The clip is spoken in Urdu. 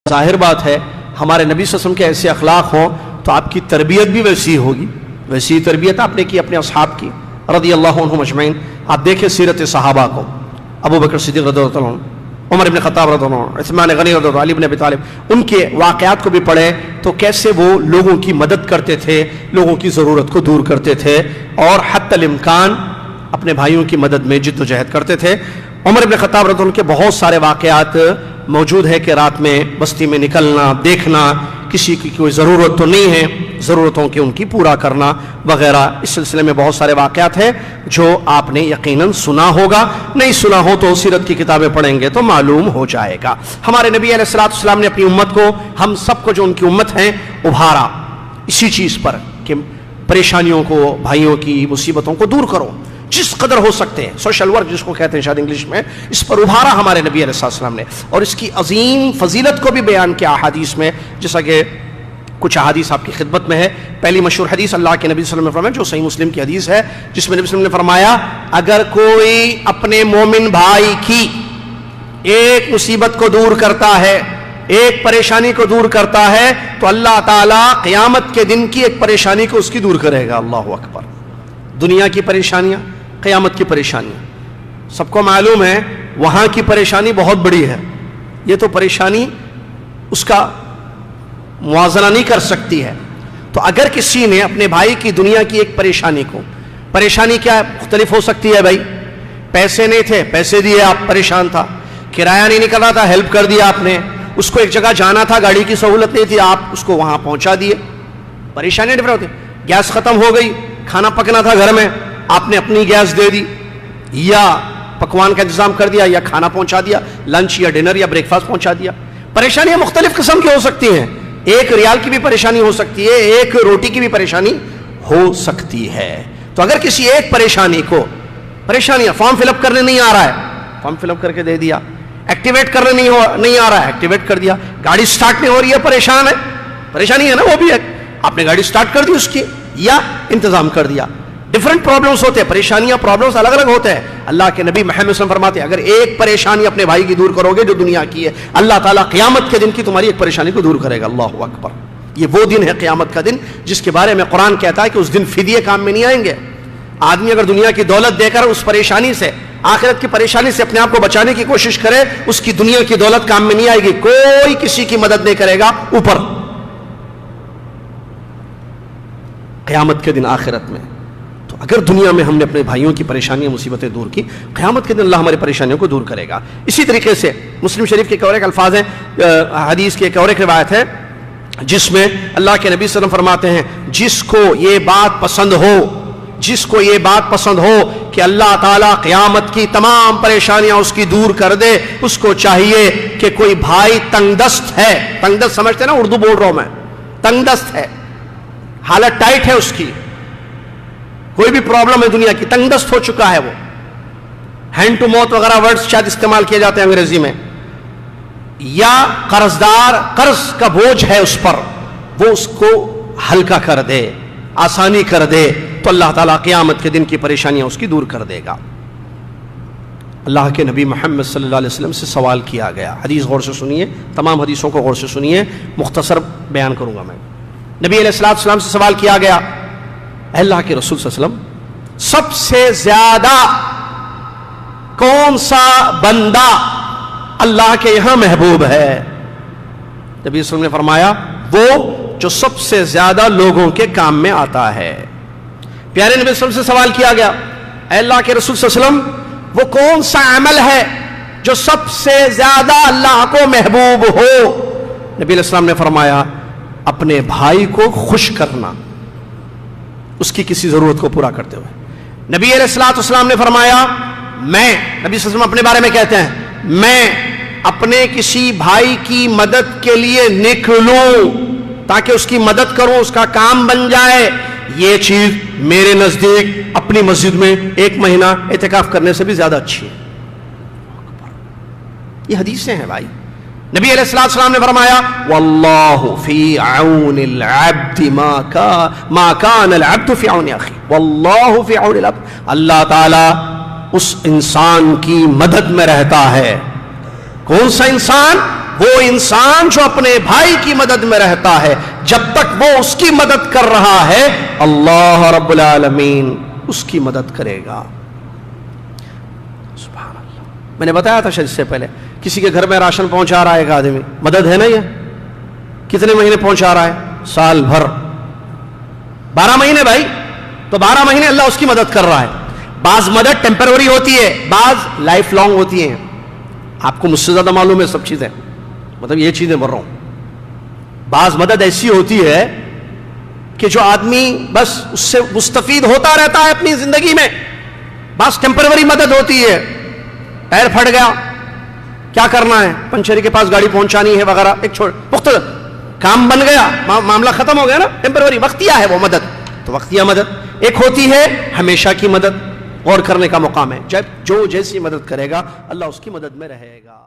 ظاہر بات ہے ہمارے نبی صلی اللہ علیہ وسلم کے ایسے اخلاق ہوں تو آپ کی تربیت بھی ویسی ہوگی. ویسی تربیت آپ نے کی اپنے اصحاب کی رضی اللہ عنہم اجمعین. آپ دیکھیں سیرت صحابہ کو, ابو بکر صدیق رضی اللہ عنہ, عمر بن خطاب رضی اللہ عنہ, عثمان غنی رضی اللہ عنہ, علی بن ابی طالب, ان کے واقعات کو بھی پڑھیں تو کیسے وہ لوگوں کی مدد کرتے تھے, لوگوں کی ضرورت کو دور کرتے تھے اور حتی الامکان اپنے بھائیوں کی مدد میں جد و جہد کرتے تھے. عمر بن خطاب رضی اللہ عنہ کے بہت سارے واقعات موجود ہے کہ رات میں بستی میں نکلنا, دیکھنا کسی کی کوئی ضرورت تو نہیں ہے, ضرورتوں کی ان کی پورا کرنا وغیرہ. اس سلسلے میں بہت سارے واقعات ہیں جو آپ نے یقیناً سنا ہوگا, نہیں سنا ہو تو سیرت کی کتابیں پڑھیں گے تو معلوم ہو جائے گا. ہمارے نبی علیہ الصلوۃ والسلام نے اپنی امت کو, ہم سب کو جو ان کی امت ہیں, ابھارا اسی چیز پر کہ پریشانیوں کو, بھائیوں کی مصیبتوں کو دور کرو جس قدر ہو سکتے ہیں. سوشل ورک جس کو کہتے ہیں شاید انگلش میں, اس پر ابھارا ہمارے نبی علیہ السلام نے, اور اس کی عظیم فضیلت کو بھی بیان کیا احادیث میں, جیسا کہ کچھ احادیث آپ کی خدمت میں ہے. پہلی مشہور حدیث اللہ کے نبی صلی اللہ علیہ وسلم نے فرمایا, جو صحیح مسلم کی حدیث ہے, جس میں نبی صلی اللہ علیہ وسلم نے فرمایا اگر کوئی اپنے مومن بھائی کی ایک مصیبت کو دور کرتا ہے, ایک پریشانی کو دور کرتا ہے, تو اللہ تعالیٰ قیامت کے دن کی ایک پریشانی کو اس کی دور کرے گا. اللہ اکبر. دنیا کی پریشانیاں, قیامت کی پریشانیاں, سب کو معلوم ہے وہاں کی پریشانی بہت بڑی ہے, یہ تو پریشانی اس کا موازنہ نہیں کر سکتی ہے. تو اگر کسی نے اپنے بھائی کی دنیا کی ایک پریشانی کو, پریشانی کیا مختلف ہو سکتی ہے بھائی, پیسے نہیں تھے, پیسے دیے, آپ پریشان تھا, کرایہ نہیں نکل رہا تھا, ہیلپ کر دیا آپ نے, اس کو ایک جگہ جانا تھا, گاڑی کی سہولت نہیں تھی, آپ اس کو وہاں پہنچا دیے. پریشانی ڈفرینٹ ہوتی, گیس ختم ہو گئی, کھانا پکنا تھا گھر میں, آپ نے اپنی گیس دے دی, یا پکوان کا انتظام کر دیا, یا کھانا پہنچا دیا, لنچ یا ڈنر یا بریک فاسٹ پہنچا دیا. پریشانیاں مختلف قسم کی ہو سکتی ہیں, ایک ریال کی بھی پریشانی ہو سکتی ہے, ایک روٹی کی بھی پریشانی ہو سکتی ہے. تو اگر کسی ایک پریشانی کو, پریشانیاں فارم فل اپ کرنے نہیں آ رہا ہے, فارم فل اپ کر کے دے دیا, ایکٹیویٹ کرنے نہیں آ رہا ہے, ایکٹیویٹ کر دیا, گاڑی سٹارٹ نہیں ہو رہی ہے, پریشان ہے, پریشانی ہے نا, وہ بھی ہے, آپ نے گاڑی سٹارٹ کر دی اس کی, یا انتظام کر دیا. ڈفرنٹ پرابلمس ہوتے ہیں, پریشانیاں, پرابلمس الگ الگ ہوتے ہیں. اللہ کے نبی محمد صلی اللہ علیہ وسلم فرماتے ہیں اگر ایک پریشانی اپنے بھائی کی دور کرو گے جو دنیا کی ہے, اللہ تعالیٰ قیامت کے دن کی تمہاری ایک پریشانی کو دور کرے گا. اللہ اکبر. یہ وہ دن ہے قیامت کا دن جس کے بارے میں قرآن کہتا ہے کہ اس دن فدیے کام میں نہیں آئیں گے. آدمی اگر دنیا کی دولت دے کر اس پریشانی سے, آخرت کی پریشانی سے اپنے آپ کو بچانے کی کوشش کرے, اس کی دنیا کی دولت کام میں نہیں آئے گی, کوئی کسی کی مدد نہیں کرے گا اوپر قیامت کے دن آخرت میں. اگر دنیا میں ہم نے اپنے بھائیوں کی پریشانیاں, مصیبتیں دور کی, قیامت کے دن اللہ ہماری پریشانیوں کو دور کرے گا. اسی طریقے سے مسلم شریف کے ایک اور ایک الفاظ ہیں, حدیث کی ایک اور ایک روایت ہے جس میں اللہ کے نبی صلی اللہ علیہ وسلم فرماتے ہیں جس کو یہ بات پسند ہو, جس کو یہ بات پسند ہو کہ اللہ تعالیٰ قیامت کی تمام پریشانیاں اس کی دور کر دے, اس کو چاہیے کہ کوئی بھائی تنگ دست ہے, تنگ دست سمجھتے ہیں نا, اردو بول رہا ہوں میں, تنگ دست ہے, حالت ٹائٹ ہے اس کی, کوئی بھی پرابلم ہے دنیا کی, تنگ دست ہو چکا ہے, وہ ہینڈ ٹو موت وغیرہ ورڈز شاید استعمال کیے جاتے ہیں انگریزی میں, یا قرضدار, قرض کا بوجھ ہے اس پر, وہ اس کو ہلکا کر دے, آسانی کر دے, تو اللہ تعالیٰ قیامت کے دن کی پریشانیاں اس کی دور کر دے گا. اللہ کے نبی محمد صلی اللہ علیہ وسلم سے سوال کیا گیا, حدیث غور سے سنیے, تمام حدیثوں کو غور سے سنیے, مختصر بیان کروں گا میں. نبی علیہ السلام سے سوال کیا گیا, اللہ کے رسول صلی اللہ علیہ وسلم سب سے زیادہ کون سا بندہ اللہ کے یہاں محبوب ہے؟ نبی صلی اللہ علیہ وسلم نے فرمایا وہ جو سب سے زیادہ لوگوں کے کام میں آتا ہے. پیارے نبی صلی اللہ علیہ وسلم سے سوال کیا گیا, اے اللہ کے رسول صلی اللہ علیہ وسلم وہ کون سا عمل ہے جو سب سے زیادہ اللہ کو محبوب ہو؟ نبی علیہ السلام نے فرمایا اپنے بھائی کو خوش کرنا, اس کی کسی ضرورت کو پورا کرتے ہوئے. نبی علیہ السلام نے فرمایا میں, نبی صلی اللہ علیہ وسلم اپنے بارے میں کہتے ہیں, میں اپنے کسی بھائی کی مدد کے لیے نکلوں تاکہ اس کی مدد کروں, اس کا کام بن جائے, یہ چیز میرے نزدیک اپنی مسجد میں 1 مہینہ اعتکاف کرنے سے بھی زیادہ اچھی ہے. یہ حدیثیں ہیں بھائی. نبی علیہ السلام نے فرمایا واللہ فی عون العبد ما کان العبد فی عون اخی, واللہ فی عون العبد, اللہ تعالی اس انسان کی مدد میں رہتا ہے. کون سا انسان؟ وہ انسان جو اپنے بھائی کی مدد میں رہتا ہے، جب تک وہ اس کی مدد کر رہا ہے اللہ رب العالمین اس کی مدد کرے گا۔ سبحان اللہ۔ میں نے بتایا تھا شاید اس سے پہلے، کسی کے گھر میں راشن پہنچا رہا ہے ایک آدمی، مدد ہے نا؟ یہ کتنے مہینے پہنچا رہا ہے؟ سال بھر، 12 مہینے بھائی، تو 12 مہینے اللہ اس کی مدد کر رہا ہے۔ بعض مدد ٹیمپروری ہوتی ہے، بعض لائف لانگ ہوتی ہیں۔ آپ کو مجھ سے زیادہ معلوم ہے سب چیزیں، مطلب یہ چیزیں بول رہا ہوں۔ بعض مدد ایسی ہوتی ہے کہ جو آدمی بس اس سے مستفید ہوتا رہتا ہے اپنی زندگی میں۔ بعض ٹیمپروری مدد ہوتی ہے، ٹائر پھٹ گیا، کیا کرنا ہے، پنچری کے پاس گاڑی پہنچانی ہے وغیرہ، ایک پختہ کام بن گیا، معاملہ ختم ہو گیا نا، ٹیمپروری وقتیہ ہے وہ مدد۔ تو وقتیہ مدد ایک ہوتی ہے ہمیشہ کی مدد، غور کرنے کا مقام ہے، جو جیسی مدد کرے گا اللہ اس کی مدد میں رہے گا۔